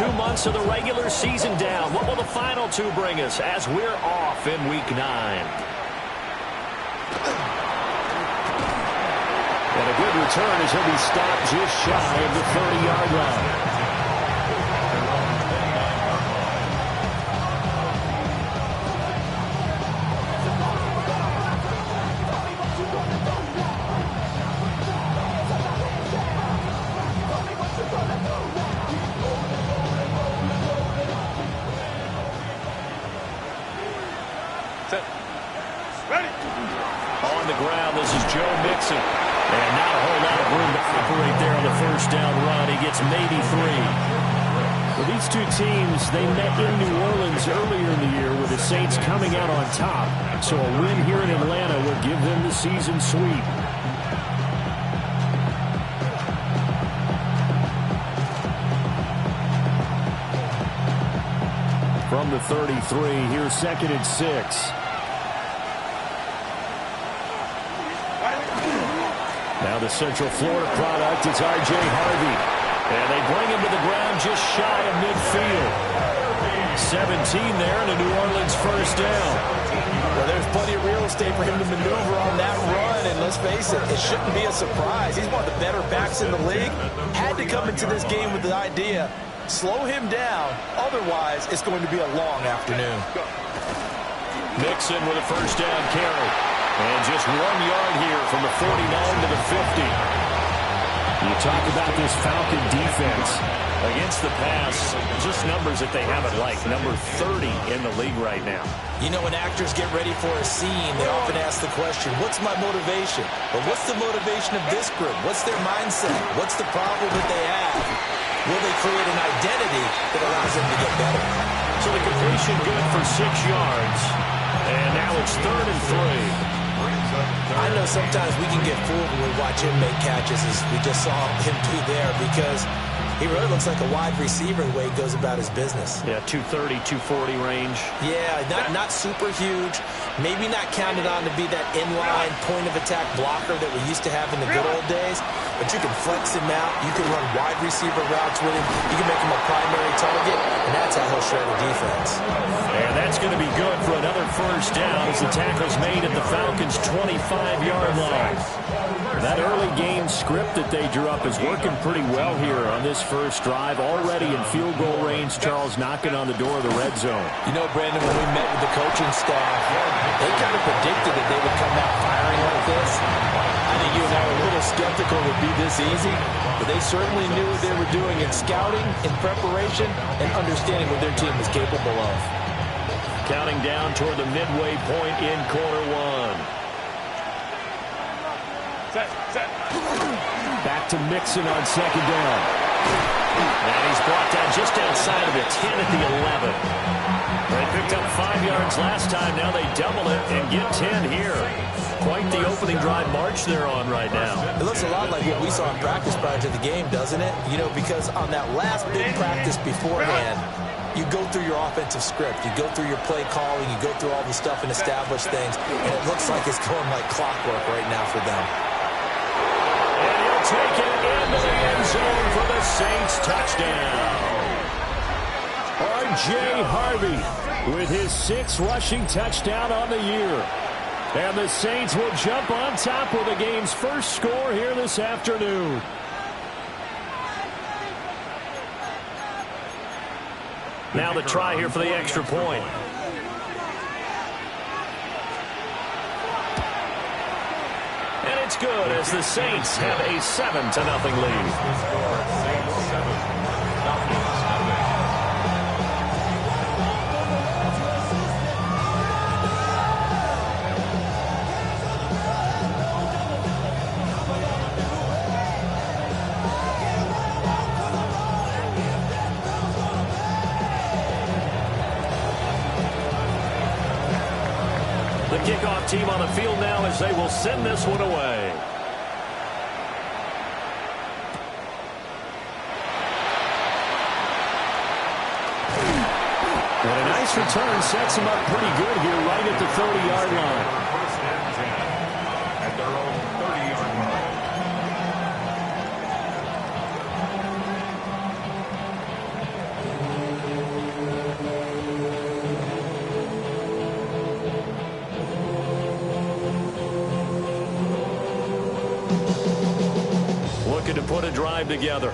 2 months of the regular season down. What will the final 2 bring us as we're off in Week 9? And a good return as he'll be stopped just shy of the 30-yard line. On the ground, this is Joe Mixon. And not a whole lot of room to operate there on the first down run. He gets maybe 3. Well, these 2 teams, they met in New Orleans earlier in the year with the Saints coming out on top. So a win here in Atlanta will give them the season sweep. From the 33, here's 2nd and 6. Now the Central Florida product is R.J. Harvey. And they bring him to the ground just shy of midfield. 17 there and a New Orleans first down. Well, there's plenty of real estate for him to maneuver on that run. And let's face it, it shouldn't be a surprise. He's one of the better backs in the league. Had to come into this game with the idea, slow him down. Otherwise, it's going to be a long afternoon. Mixon with a first down carry. And just 1 yard here from the 49 to the 50. You talk about this Falcon defense against the pass, just numbers that they haven't liked. Number 30 in the league right now. You know, when actors get ready for a scene, they often ask the question, what's my motivation? But what's the motivation of this group? What's their mindset? What's the problem that they have? Will they create an identity that allows them to get better? So the completion good for 6 yards. And now it's 3rd and 3. I know sometimes we can get fooled when we watch him make catches, as we just saw him do there, because he really looks like a wide receiver the way he goes about his business. Yeah, 230, 240 range. Yeah, not super huge. Maybe not counted on to be that inline point-of-attack blocker that we used to have in the good old days, but you can flex him out. You can run wide receiver routes with him. You can make him a primary target, and that's how he'll shred a defense. And that's going to be good for another first down as the tackle's made at the Falcons' 25-yard line. That early game script that they drew up is working pretty well here on this first drive. Already in field goal range, Charles knocking on the door of the red zone. You know, Brandon, when we met with the coaching staff, they kind of predicted that they would come out firing like this. I think you and I were a little skeptical it would be this easy, but they certainly knew what they were doing in scouting, in preparation, and understanding what their team was capable of. Counting down toward the midway point in quarter 1. Back to Mixon on 2nd down. And he's brought down just outside of the 10 at the 11. They picked up 5 yards last time. Now they double it and get 10 here. Quite the opening drive march they're on right now. It looks a lot like what we saw in practice prior to the game, doesn't it? You know, because on that last big practice beforehand, you go through your offensive script, you go through your play calling, you go through all the stuff and establish things, and it looks like it's going like clockwork right now for them. And he'll take it into the end zone for the Saints touchdown. R.J. Harvey with his 6th rushing touchdown on the year. And the Saints will jump on top with the game's first score here this afternoon. Now the try here for the extra point. And it's good as the Saints have a 7-0 lead. The kickoff team on the field now as they will send this one away. And a nice return sets him up pretty good here right at the 30-yard line. At their own 30-yard line. put a drive together.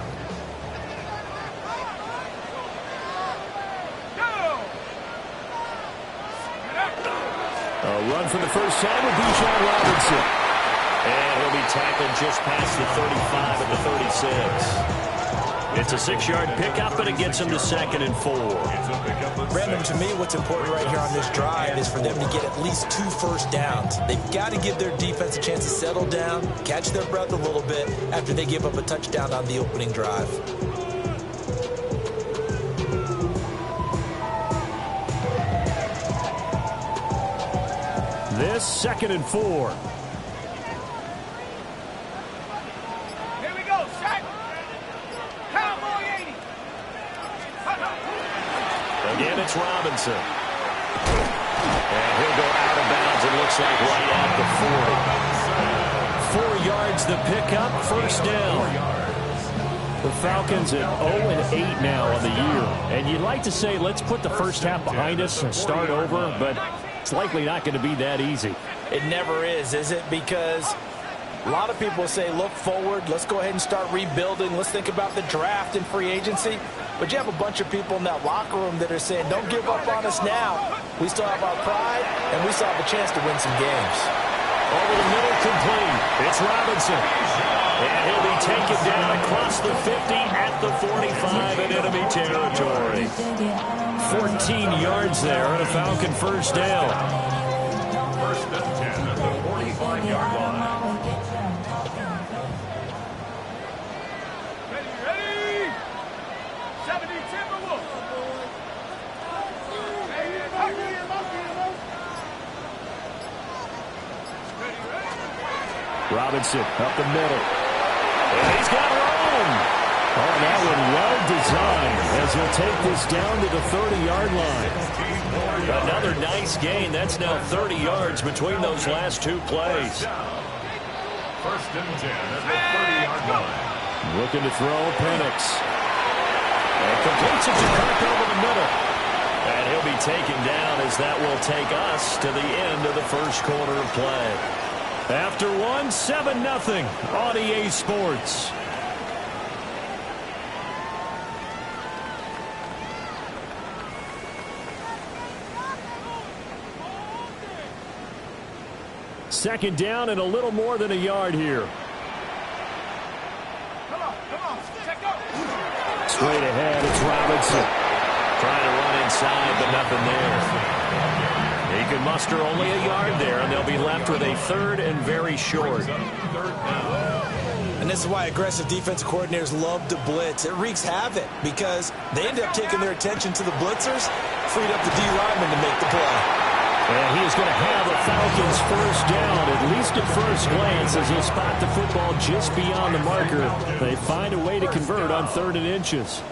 A run for the first time with Bijan Robinson. And he'll be tackled just past the 35 at the 36. It's a 6-yard pickup, and it gets him to 2nd and 4. Brandon, to me, what's important right here on this drive is for them to get at least 2 first downs. They've got to give their defense a chance to settle down, catch their breath a little bit after they give up a touchdown on the opening drive. This 2nd and 4. Here we go, Shaq. Cowboy 80. Again, it's Robinson. And he'll go out of bounds, it looks like right at the 40. 4 yards the pickup, first down. The Falcons at 0-8 now on the year. And you'd like to say, let's put the first half behind us and start over, but it's likely not going to be that easy. It never is it? Because a lot of people say, look forward, let's go ahead and start rebuilding, let's think about the draft and free agency. But you have a bunch of people in that locker room that are saying, don't give up on us now. We still have our pride, and we still have a chance to win some games. Over the middle, complete. It's Robinson. And he'll be taken down across the 50 at the 45 in enemy territory. 14 yards there and a Falcon first down. First and 10 at the 45-yard line. Ready? 70 Timberwolves. Robinson up the middle. And he's got room. Oh, that one well designed as he'll take this down to the 30-yard line. Another nice gain. That's now 30 yards between those last 2 plays. First and 10 at the 30-yard line. Looking to throw, Penix. And completes it to Kirk over the middle. And he'll be taken down as that will take us to the end of the first quarter of play. After 7-0 on EA Sports. Second down and a little more than a yard here. Come on, check out. Straight ahead, it's Robinson. Trying to run inside, but nothing there. He can muster only a yard there, and they'll be left with a 3rd and very short. And this is why aggressive defensive coordinators love to blitz. It wreaks havoc because they end up taking their attention to the blitzers, freed up the D lineman to make the play. And he is going to have the Falcons first down, at least at first glance, as he'll spot the football just beyond the marker. They find a way to convert on 3rd and inches.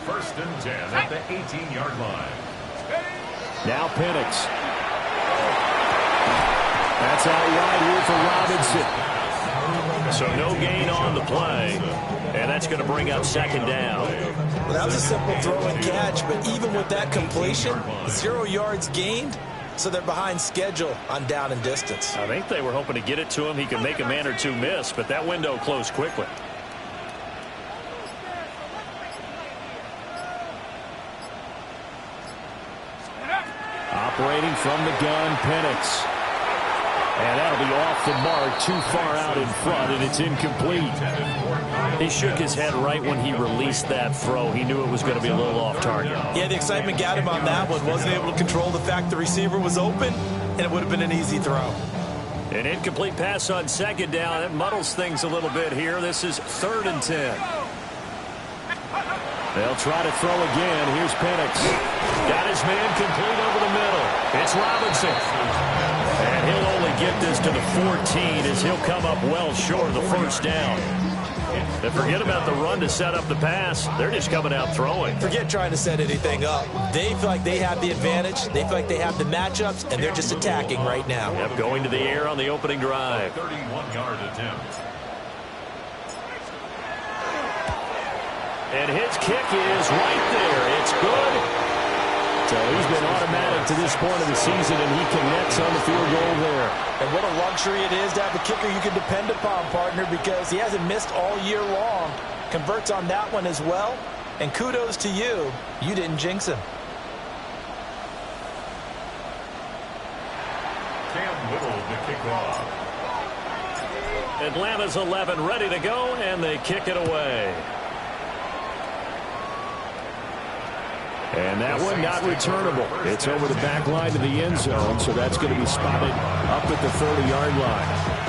First and 10 at the 18-yard line. Now Penix. That's out wide here for Robinson. So no gain on the play. And that's going to bring up 2nd down. Well, that was a simple throw and catch, but even with that completion, 0 yards gained. So they're behind schedule on down and distance. I think they were hoping to get it to him. He could make a man or two miss, but that window closed quickly. Operating from the gun, Penix. And that'll be off the mark, too far out in front, and it's incomplete. He shook his head right when he released that throw. He knew it was going to be a little off target. Yeah, the excitement got him on that one. Wasn't able to control the fact the receiver was open, and it would have been an easy throw. An incomplete pass on 2nd down. That muddles things a little bit here. This is 3rd and 10. They'll try to throw again. Here's Penix. Got his man complete over the middle. It's Robinson. And he'll only get this to the 14 as he'll come up well short of the first down. And forget about the run to set up the pass. They're just coming out throwing. Forget trying to set anything up. They feel like they have the advantage. They feel like they have the matchups, and they're just attacking right now. Yep, going to the air on the opening drive. 31-yard attempt. And his kick is right there. It's good. So he's been automatic to this point of the season, and he connects on the field goal there. And what a luxury it is to have a kicker you can depend upon, partner, because he hasn't missed all year long. Converts on that one as well. And kudos to you. You didn't jinx him. Cam Little to kick off. Atlanta's 11 ready to go, and they kick it away. And that one not returnable. It's over the back line to the end zone, so that's going to be spotted up at the 30-yard line.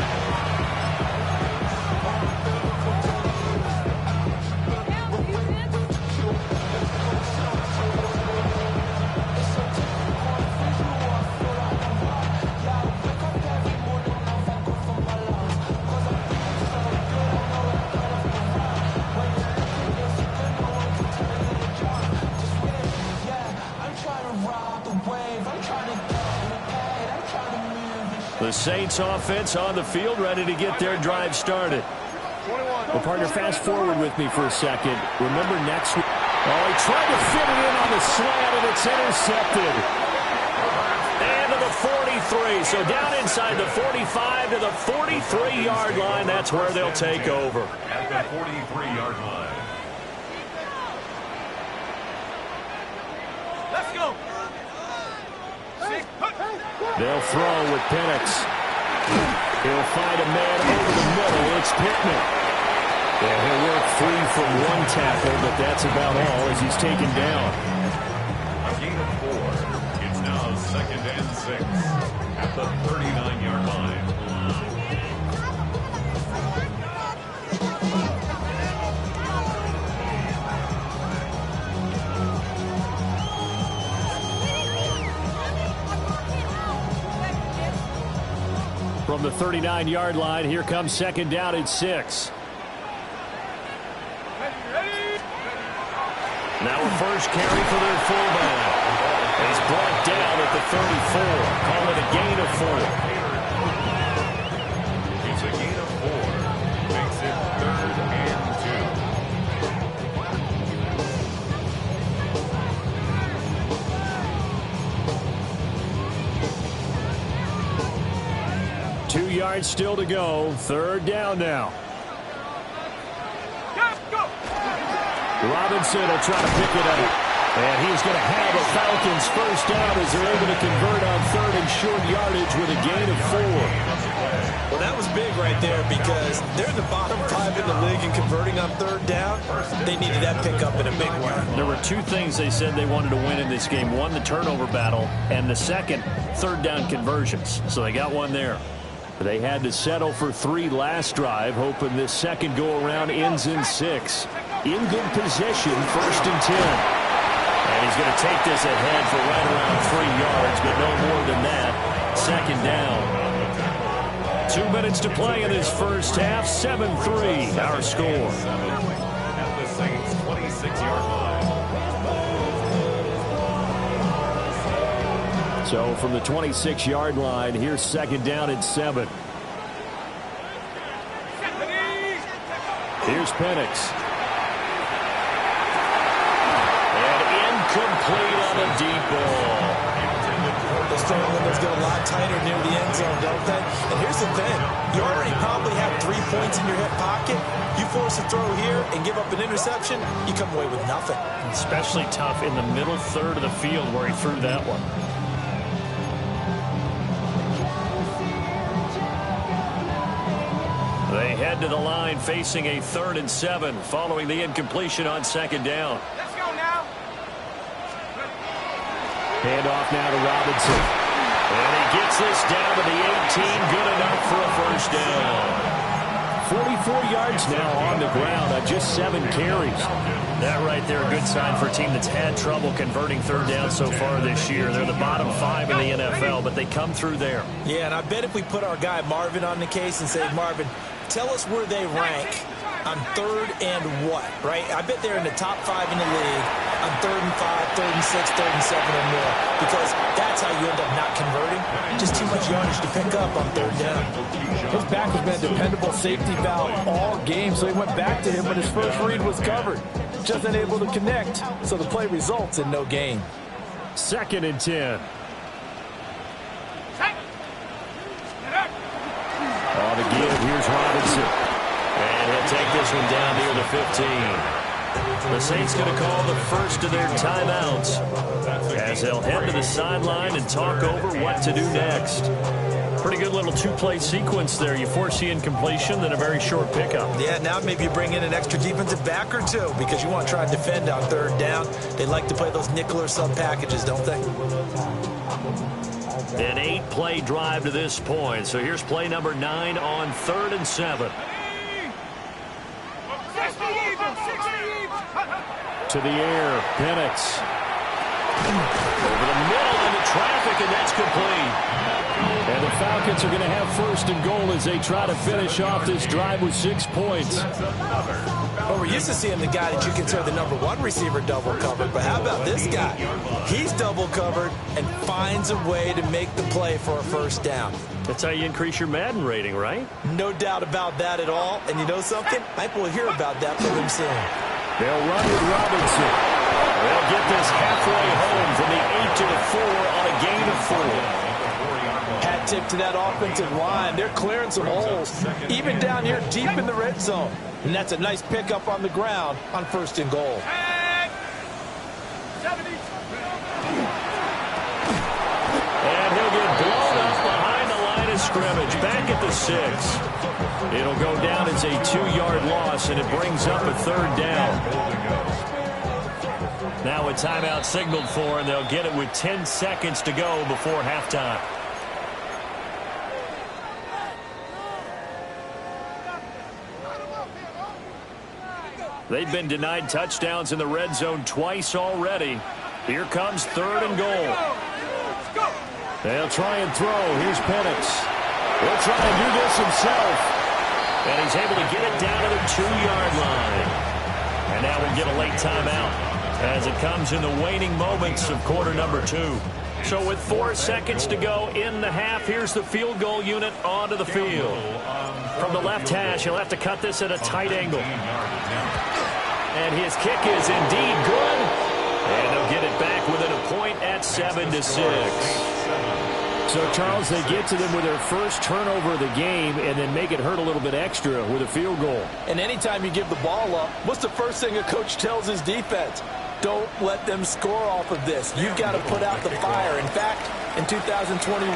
The Saints offense on the field, ready to get their drive started. Well, partner, fast forward with me for a second. Remember next week. Oh, he tried to fit it in on the slant, and it's intercepted. And to the 43. So down inside the 45 to the 43-yard line. That's where they'll take over. At the 43-yard line. Let's go. They'll throw with Penix. He'll find a man over the middle. It's Pittman. Yeah, he'll work free from one tackle, but that's about all as he's taken down. A gain of 4. It's now 2nd and 6 at the 39-yard line. From the 39-yard line, here comes 2nd down at 6. Now a first carry for their fullback. He's brought down at the 34. Call it a gain of 4. It's a gain of 4. Makes it 3rd and 2. 2 yards still to go. 3rd down now. Robinson will try to pick it up. And he's going to have a Falcons first down as they're able to convert on 3rd and short yardage with a gain of 4. Well, that was big right there because they're the bottom 5 in the league in converting on 3rd down. They needed that pickup in a big way. There were 2 things they said they wanted to win in this game. One, the turnover battle, and the second, 3rd down conversions. So they got one there. They had to settle for 3 last drive, hoping this second go-around ends in 6. In good position, 1st and 10. And he's going to take this ahead for right around 3 yards, but no more than that. 2nd down. 2 minutes to play in this first half. 7-3, our score. At the Saints' 26-yard line. So from the 26-yard line, here's 2nd down at 7. Here's Penix. Complete on a deep ball. Those throwing windows get a lot tighter near the end zone, don't they? And here's the thing. You already probably have 3 points in your hip pocket. You force a throw here and give up an interception, you come away with nothing. Especially tough in the middle 3rd of the field where he threw that one. They head to the line facing a 3rd and 7 following the incompletion on 2nd down. Let's go now. Hand off now to Robinson. And he gets this down to the 18. Good enough for a first down. 44 yards now on the ground on just 7 carries. That right there, a good sign for a team that's had trouble converting 3rd down so far this year. They're the bottom 5 in the NFL, but they come through there. Yeah, and I bet if we put our guy Marvin on the case and say, Marvin, tell us where they rank on 3rd and what, right? I bet they're in the top 5 in the league on 3rd and 5, 3rd and 6, 3rd and 7 or more, because that's how you end up not converting. Just too much yardage to pick up on 3rd down. His back has been a dependable safety valve all game, so he went back to him when his first read was covered. Just unable to connect, so the play results in no gain. 2nd and 10. On the give, here's Robinson. And he'll take this one down near the 15. The Saints going to call the first of their timeouts as they'll head to the sideline and talk over what to do next. Pretty good little two-play sequence there. You force the incompletion, then a very short pickup. Yeah, now maybe you bring in an extra defensive back or two because you want to try and defend on 3rd down. They like to play those nickel or sub packages, don't they? An 8-play drive to this point. So here's play number 9 on 3rd and 7. To the air, Penix. Over the middle into traffic, and that's complete. And the Falcons are going to have 1st and goal as they try to finish off this drive with 6 points. Well, we're used to seeing the guy that you consider the number 1 receiver double covered, but how about this guy? He's double covered and finds a way to make the play for a 1st down. That's how you increase your Madden rating, right? No doubt about that at all. And you know something? I think we'll hear about that from him soon. They'll run with Robinson. They'll get this halfway home from the 8 to the 4 on a gain of 4. Hat tip to that offensive line. They're clearing some holes, even down here deep in the red zone. And that's a nice pickup on the ground on 1st and goal. And he'll get blown up behind the line of scrimmage. Back at the 6. It'll go down as a 2-yard loss, and it brings up a 3rd down. Now a timeout signaled for, and they'll get it with 10 seconds to go before halftime. They've been denied touchdowns in the red zone twice already. Here comes 3rd and goal. They'll try and throw. Here's Penix. He'll try and do this himself. And he's able to get it down to the 2-yard line. And now we'll get a late timeout as it comes in the waning moments of quarter number 2. So with 4 seconds to go in the half, here's the field goal unit onto the field. From the left hash, he'll have to cut this at a tight angle. And his kick is indeed good. And they'll get it back within a point at 7-6. So, Charles, they get to them with their first turnover of the game and then make it hurt a little bit extra with a field goal. And anytime you give the ball up, what's the first thing a coach tells his defense? Don't let them score off of this. You've got to put out the fire. In fact, in 2021,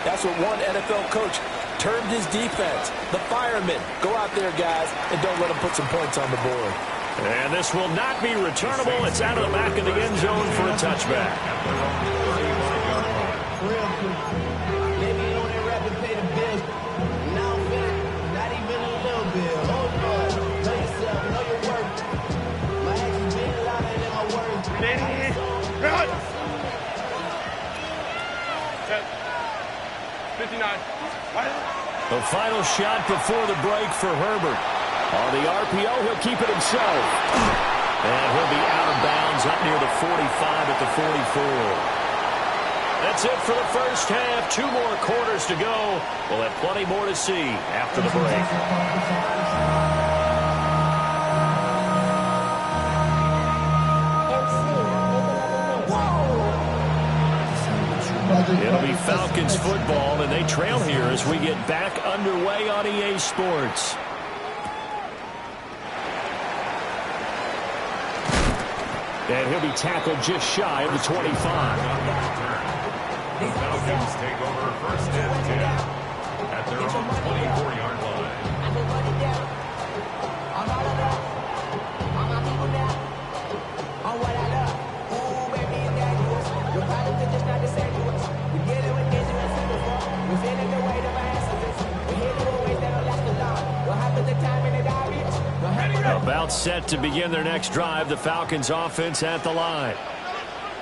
that's what one NFL coach termed his defense. The firemen. Go out there, guys, and don't let them put some points on the board. And this will not be returnable. It's out of the back of the end zone for a touchback. The final shot before the break for Herbert. On the RPO, he'll keep it himself. And he'll be out of bounds up near the 45 at the 44. That's it for the first half. 2 more quarters to go. We'll have plenty more to see after the break. It'll be Falcons football, and they trail here as we get back underway on EA Sports. And he'll be tackled just shy of the 25. The Falcons take over 1st and 10 at their own 24-yard line. About set to begin their next drive, the Falcons offense at the line.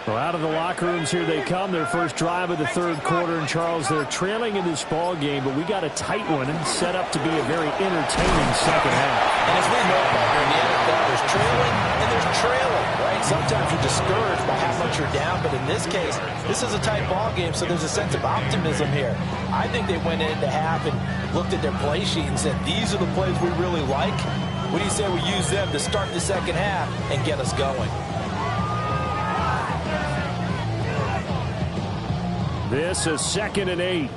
Well, out of the locker rooms here they come, their first drive of the 3rd quarter. And, Charles, they're trailing in this ball game, but we got a tight one and set up to be a very entertaining second half. And as we know, partner, in the NFL, there's trailing and there's trailing, right? Sometimes you're discouraged by how much you're down, but in this case, this is a tight ball game, so there's a sense of optimism here. I think they went into half and looked at their play sheet and said, these are the plays we really like. What do you say we use them to start the second half and get us going? This is 2nd and 8.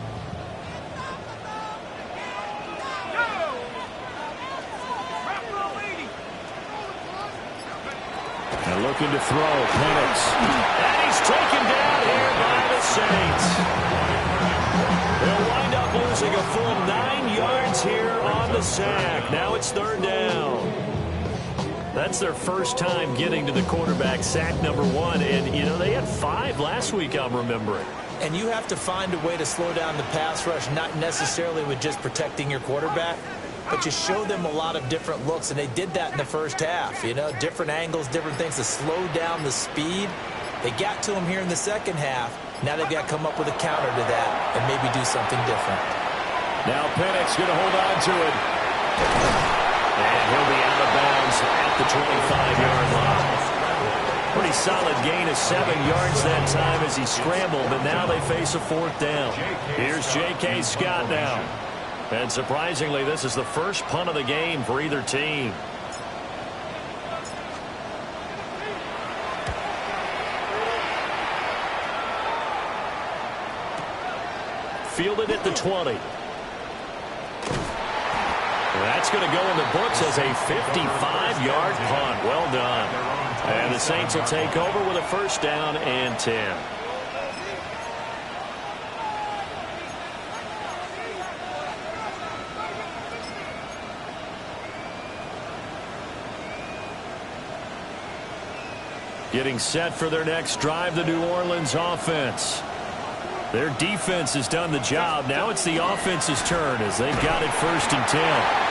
And looking to throw, Penix. And he's taken down here by the Saints. They'll wind up losing a full 9 yards here on the sack. Now it's 3rd down. That's their first time getting to the quarterback, sack number 1. And, you know, they had 5 last week, I'm remembering. And you have to find a way to slow down the pass rush, not necessarily with just protecting your quarterback, but you show them a lot of different looks, and they did that in the first half. You know, different angles, different things to slow down the speed. They got to him here in the second half. Now they've got to come up with a counter to that and maybe do something different. Now Penix going to hold on to it. And he'll be out of bounds at the 25-yard line. Pretty solid gain of 7 yards that time as he scrambled, but now they face a 4th down. Here's J.K. Scott now. And surprisingly, this is the first punt of the game for either team. Fielded at the 20. That's going to go in the books as a 55-yard punt. Well done. And the Saints will take over with a 1st down and 10. Getting set for their next drive, the New Orleans offense. Their defense has done the job. Now it's the offense's turn as they've got it 1st and 10.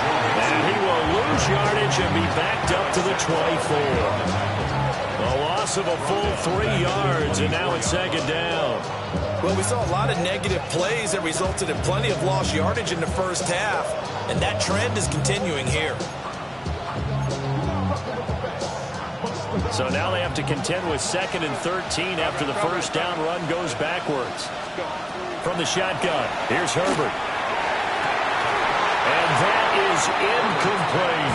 And he will lose yardage and be backed up to the 24. A loss of a full 3 yards, and now it's 2nd down. Well, we saw a lot of negative plays that resulted in plenty of lost yardage in the first half, and that trend is continuing here. So now they have to contend with 2nd and 13 after the 1st down run goes backwards. From the shotgun, here's Herbert. And that is incomplete.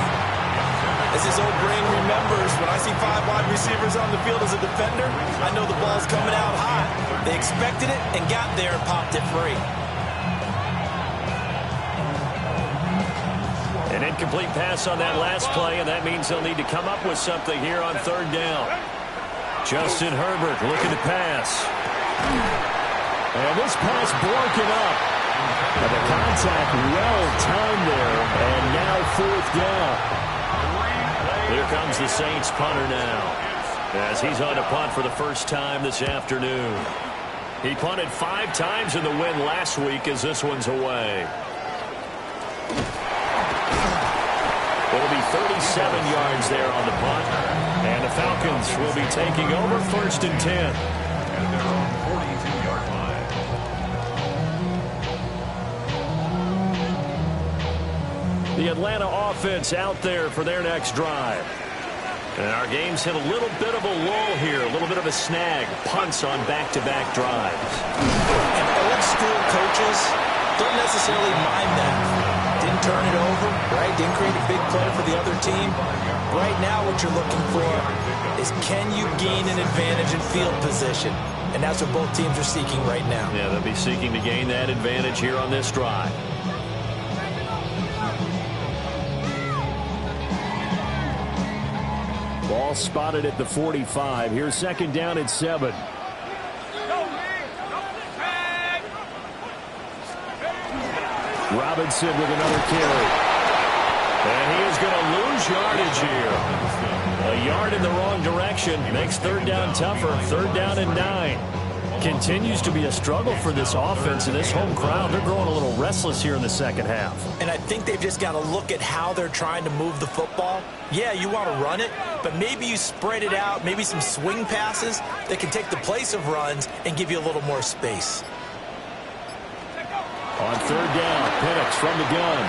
As his old brain remembers, when I see 5 wide receivers on the field as a defender, I know the ball's coming out hot. They expected it and got there and popped it free. An incomplete pass on that last play, and that means they'll need to come up with something here on 3rd down. Justin Herbert looking to pass. And this pass broken up. And the contact well timed there, and now 4th down. Here comes the Saints punter now, as he's on to punt for the first time this afternoon. He punted 5 times in the win last week as this one's away. It'll be 37 yards there on the punt. And the Falcons will be taking over 1st and 10. And they're on 42-yard line. The Atlanta offense out there for their next drive. And our game's hit a little bit of a lull here, a little bit of a snag. Punts on back-to-back drives. And old school coaches don't necessarily mind that. Didn't turn it over, right? Didn't create a big play for the other team. Right now what you're looking for is, can you gain an advantage in field position? And that's what both teams are seeking right now. Yeah, they'll be seeking to gain that advantage here on this drive. Ball spotted at the 45. Here's 2nd down and 7. Robinson with another carry. And he is going to lose yardage here. A yard in the wrong direction makes 3rd down tougher. 3rd down and 9. Continues to be a struggle for this offense and this home crowd. They're growing a little restless here in the second half. And I think they've just got to look at how they're trying to move the football. Yeah, you want to run it, but maybe you spread it out, maybe some swing passes that can take the place of runs and give you a little more space. On 3rd down, Penix from the gun.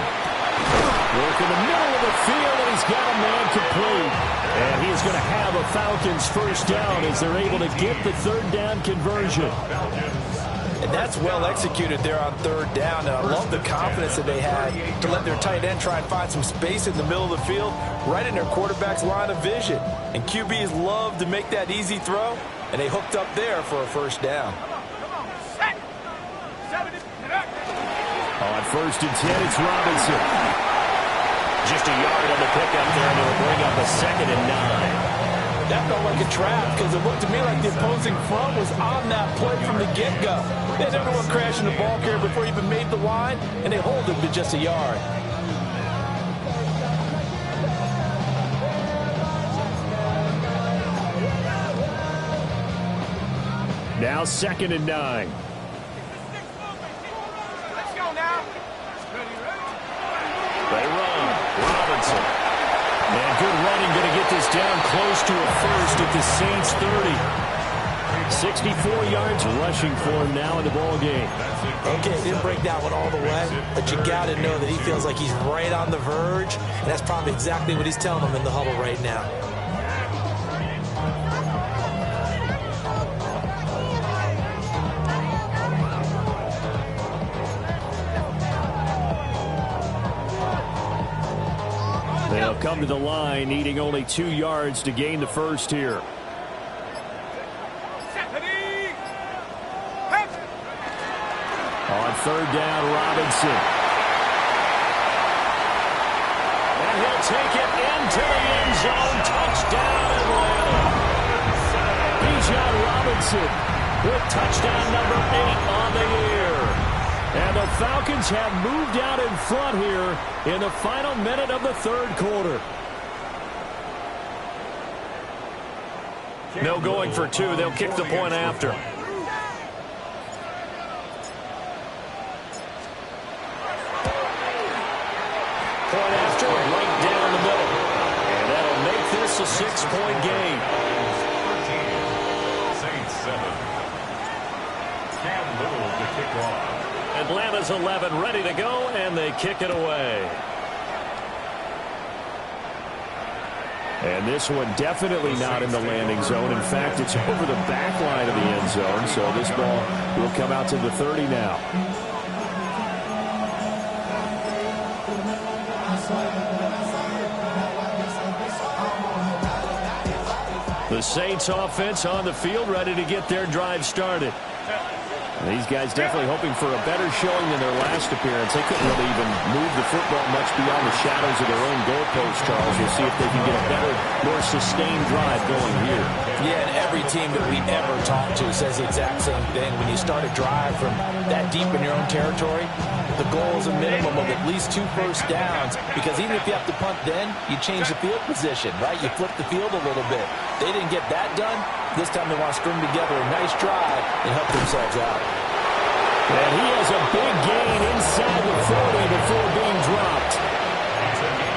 Work in the middle of the field, and he's got a man complete. And he is going to have a Falcons 1st down as they're able to get the 3rd down conversion. And that's well executed there on 3rd down. And I love the confidence that they had to let their tight end try and find some space in the middle of the field, right in their quarterback's line of vision. And QBs love to make that easy throw, and they hooked up there for a 1st down. first and 10, it's Robinson. Just a yard on the pickup there, and it'll bring up a 2nd and 9. That felt like a trap because it looked to me like the opposing front was on that play from the get-go. They had everyone crashing the ball carrier before he even made the line, and they hold him to just a yard. Now 2nd and 9. Let's go now. They run. Robinson. And good running, going to get this down close to a first at the Saints 30. 64 yards rushing for him now in the ball game. Okay, didn't break that one all the way, but you got to know that he feels like he's right on the verge, and that's probably exactly what he's telling them in the huddle right now. They'll come to the line, needing only 2 yards to gain the first here. On 3rd down, Robinson. And he'll take it into the end zone. Touchdown, Atlanta. Bijan Robinson with touchdown number 8 on the year. And the Falcons have moved out in front here in the final minute of the 3rd quarter. No going for 2. They'll kick the point after. Point after, right down the middle. And that'll make this a 6-point game. Saints 7. Cam Little to kick off. Atlanta's 11 ready to go, and they kick it away. And this one definitely not in the landing zone. In fact, it's over the back line of the end zone, so this ball will come out to the 30 now. The Saints offense on the field, ready to get their drive started. These guys definitely hoping for a better showing than their last appearance. They couldn't really even move the football much beyond the shadows of their own goalpost, Charles. We'll see if they can get a better, more sustained drive going here. Yeah, and every team that we ever talk to says the exact same thing. When you start a drive from that deep in your own territory, the goal is a minimum of at least 2 first downs, because even if you have to punt then, you change the field position, right? You flip the field a little bit. They didn't get that done. This time they want to string together a nice drive and help themselves out. And he has a big gain inside the 40 before being dropped.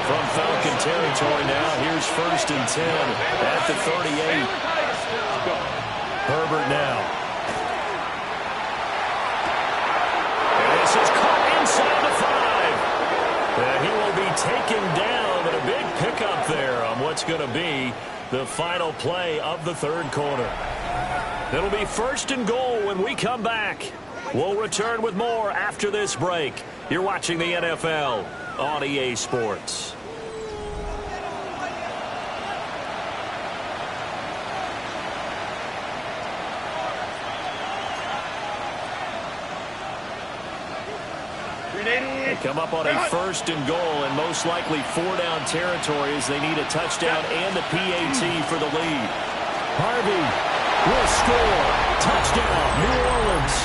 From Falcon territory now, here's 1st and 10 at the 38. Herbert now. And this is caught inside the 5. And he will be taken down, but a big pickup there on what's going to be the final play of the 3rd quarter. It'll be 1st and goal when we come back. We'll return with more after this break. You're watching the NFL on EA Sports. They come up on a 1st and goal, and most likely 4-down territory as they need a touchdown and a PAT for the lead. Harvey will score. Touchdown, New Orleans.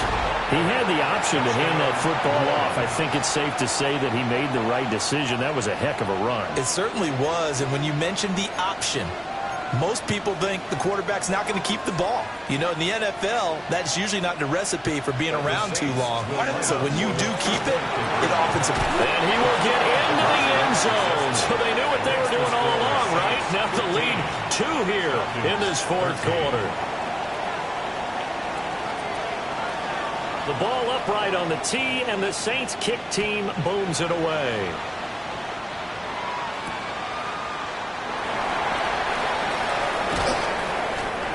He had the option to hand that football off. I think it's safe to say that he made the right decision. That was a heck of a run. It certainly was, and when you mentioned the option, most people think the quarterback's not going to keep the ball. You know, in the NFL, that's usually not the recipe for being around too long. So when you do keep it, it offense. And he will get into the end zone. So they knew what they were doing all along, right? Now the lead 2 here in this 4th quarter. The ball upright on the tee, and the Saints kick team booms it away.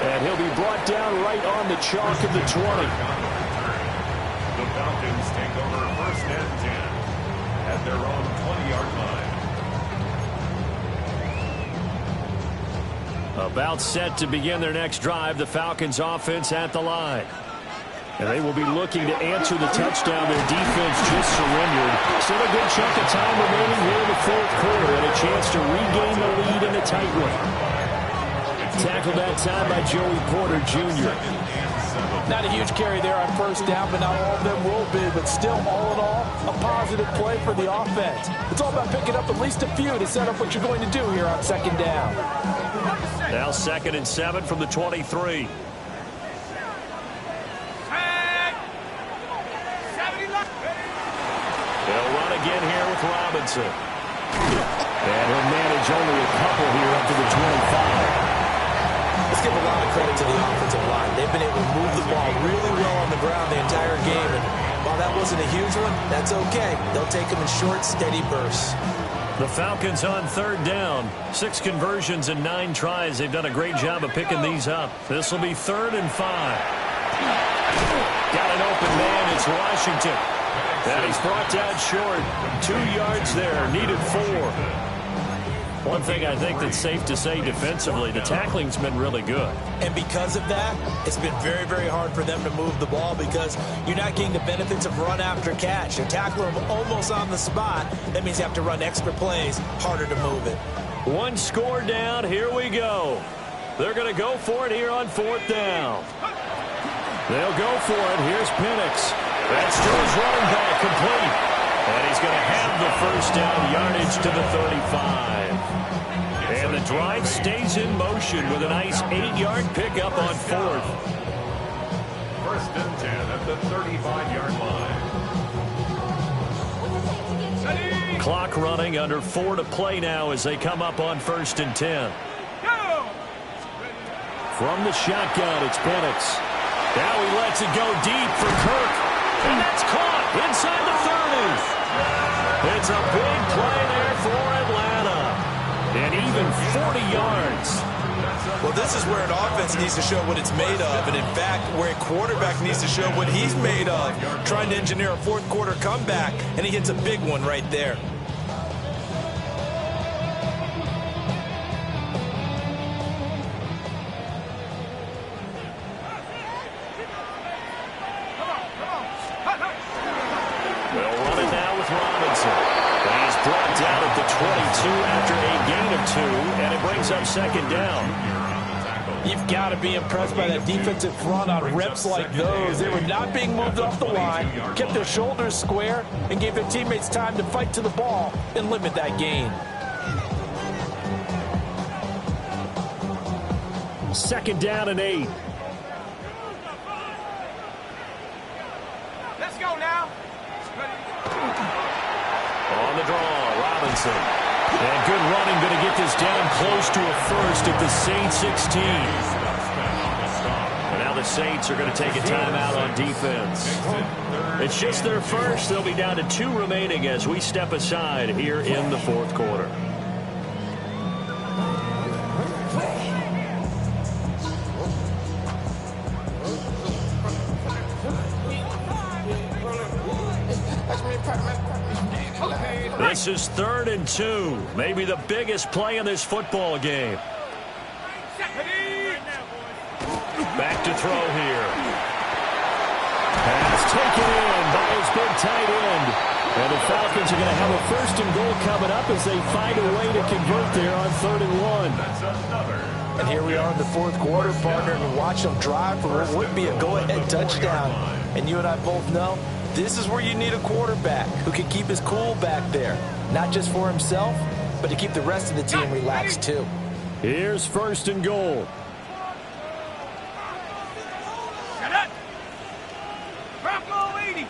And he'll be brought down right on the chalk of the 20. The Falcons take over 1st and 10 at their own 20-yard line. About set to begin their next drive. The Falcons offense at the line. And they will be looking to answer the touchdown their defense just surrendered. Still a good chunk of time remaining here in the fourth quarter and a chance to regain the lead in a tight one. Tackled that time by Joey Porter Jr. Not a huge carry there on first down, but not all of them will be. But still, all in all, a positive play for the offense. It's all about picking up at least a few to set up what you're going to do here on second down. Now 2nd and 7 from the 23. They'll run again here with Robinson. And he'll manage only a couple here up to the 25. Let's give a lot of credit to the offensive line. They've been able to move the ball really well on the ground the entire game. And while that wasn't a huge one, that's okay. They'll take them in short, steady bursts. The Falcons on 3rd down. 6 conversions and 9 tries. They've done a great job of picking these up. This will be 3rd and 5. Got an open man. It's Washington. And he's brought down short. 2 yards there. Needed 4. One thing I think that's safe to say defensively, the tackling's been really good. And because of that, it's been very, very hard for them to move the ball because you're not getting the benefits of run after catch. You're tackling them almost on the spot. That means you have to run extra plays, harder to move it. 1 score down. Here we go. They're going to go for it here on 4th down. They'll go for it. Here's Penix. That's to his running back, complete. And he's going to have the first down, yardage to the 35. And the drive stays in motion with a nice 8-yard pickup on 4th. 1st and 10 at the 35-yard line. Clock running, under 4 to play now as they come up on 1st and 10. From the shotgun, it's Penix. Now he lets it go deep for Kirk. And that's caught inside the 30. It's a big play there for Atlanta. And even 40 yards. Well, this is where an offense needs to show what it's made of. And, in fact, where a quarterback needs to show what he's made of. Trying to engineer a fourth-quarter comeback, and he hits a big one right there. Down at the 22 after a gain of 2, and it brings up 2nd down. You've got to be impressed by that defensive front on reps like those. They were not being moved off the line, kept their shoulders square, and gave their teammates time to fight to the ball and limit that gain. 2nd down and 8. Let's go now. On the draw, Robinson. And good running, going to get this down close to a first at the Saints 16. And now the Saints are going to take a timeout on defense. It's just their first. They'll be down to 2 remaining as we step aside here in the 4th quarter. This is 3rd and 2. Maybe the biggest play in this football game. Back to throw here. Pass taken in by his big tight end. And the Falcons are going to have a 1st and goal coming up as they find a way to convert there on 3rd and 1. And here we are in the 4th quarter, partner, and watch them drive for what would be a go-ahead touchdown. And you and I both know this is where you need a quarterback who can keep his cool back there. Not just for himself, but to keep the rest of the team relaxed too. Here's 1st and goal. Bronco 80.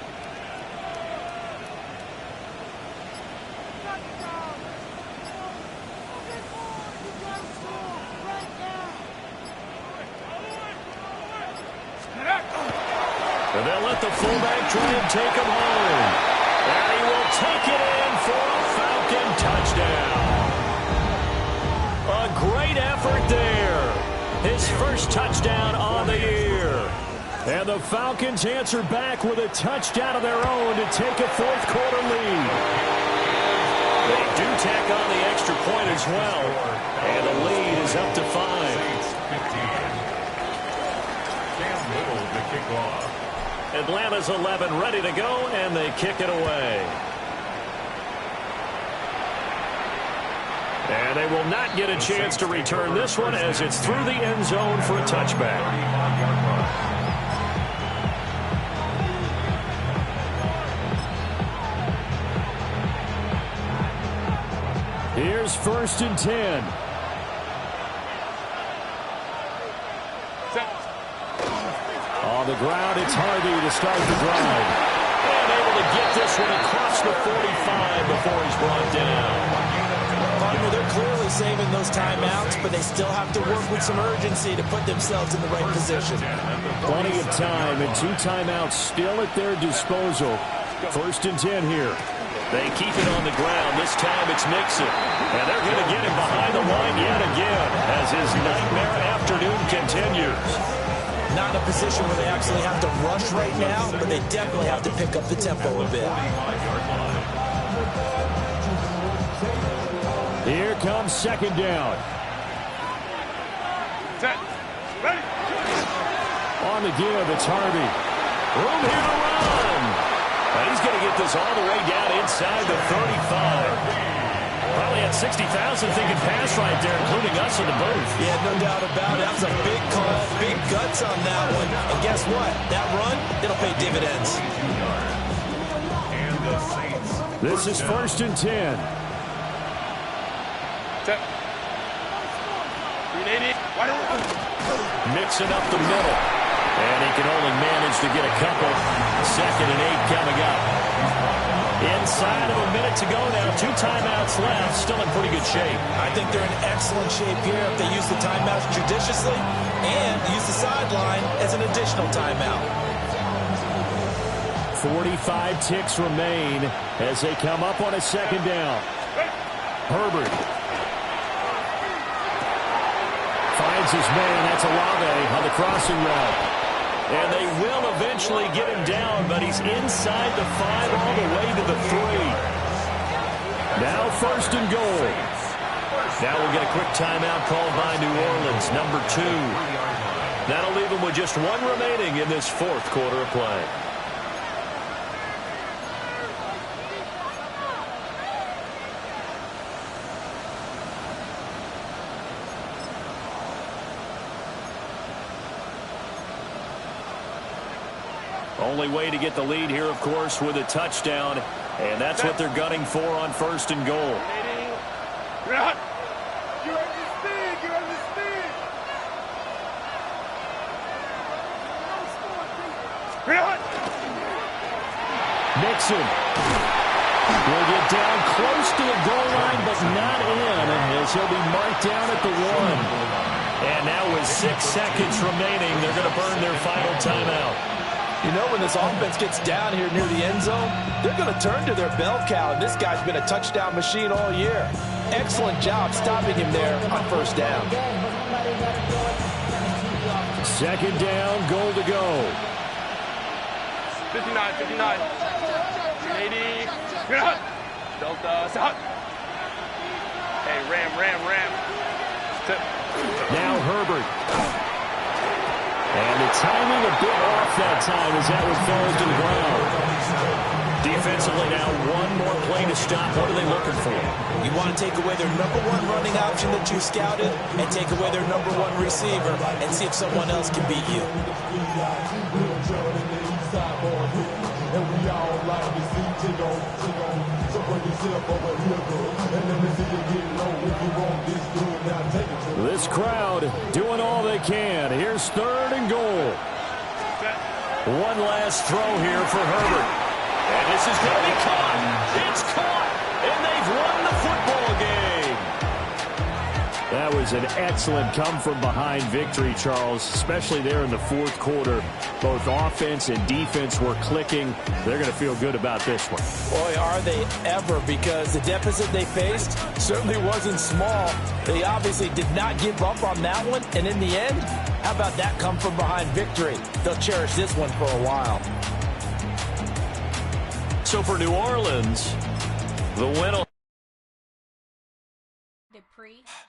And they'll let the fullback try and take him home. And he will take it in for a Falcon touchdown. A great effort there. His first touchdown on the year. And the Falcons answer back with a touchdown of their own to take a 4th quarter lead. They do tack on the extra point as well. And the lead is up to 5. Cam Little to kick off. Atlanta's 11 ready to go, and they kick it away. And they will not get a chance to return this one as it's through the end zone for a touchback. Here's 1st and 10. On the ground, it's Harvey to start the drive. And able to get this one across the 45 before he's brought down. They're clearly saving those timeouts, but they still have to work with some urgency to put themselves in the right position. Plenty of time and 2 timeouts still at their disposal. 1st and 10 here. They keep it on the ground. This time it's Mixon. And they're going to get him behind the line yet again as his nightmare afternoon continues. Not in a position where they actually have to rush right now, but they definitely have to pick up the tempo a bit. Here comes 2nd down. Set. Ready. On the give, it's Harvey. Room here to run. And he's going to get this all the way down inside the 35. Probably had 60,000 thinking pass right there, including us in the booth. Yeah, no doubt about it. That was a big call, big guts on that one. And guess what? That run, it'll pay dividends. And the Saints. This is 1st and 10. Mixing up the middle. And he can only manage to get a couple. 2nd and 8 coming up. Inside of a minute to go now. 2 timeouts left. Still in pretty good shape. I think they're in excellent shape here if they use the timeouts judiciously and use the sideline as an additional timeout. 45 ticks remain as they come up on a 2nd down. Herbert. Finds his man. That's Olave on the crossing route. And they will eventually get him down, but he's inside the 5 all the way to the 3. Now 1st and goal. Now we'll get a quick timeout called by New Orleans, number 2. That'll leave them with just 1 remaining in this 4th quarter of play. Only way to get the lead here, of course, with a touchdown. And that's what they're gunning for on 1st and goal. Nixon will get down close to the goal line, but not in, as he'll be marked down at the 1. And now with 6 seconds remaining, they're going to burn their final timeout. You know, when this offense gets down here near the end zone, they're going to turn to their bell cow, and this guy's been a touchdown machine all year. Excellent job stopping him there on 1st down. 2nd down, goal to go. 59, 59. 80. Delta, stop. Hey, ram. Step. Now Herbert. And the timing a bit off that time as that one falls to the ground. Defensively now, 1 more play to stop. What are they looking for? You want to take away their number 1 running option that you scouted and take away their number 1 receiver and see if someone else can beat you. This crowd doing all they can. Here's 3rd and goal. 1 last throw here for Herbert. And this is going to be caught. It's caught. And they've won the football game. That was an excellent come-from-behind victory, Charles, especially there in the 4th quarter. Both offense and defense were clicking. They're going to feel good about this one. Boy, are they ever, because the deficit they faced certainly wasn't small. They obviously did not give up on that one, and in the end, how about that come-from-behind victory? They'll cherish this one for a while. So for New Orleans, the win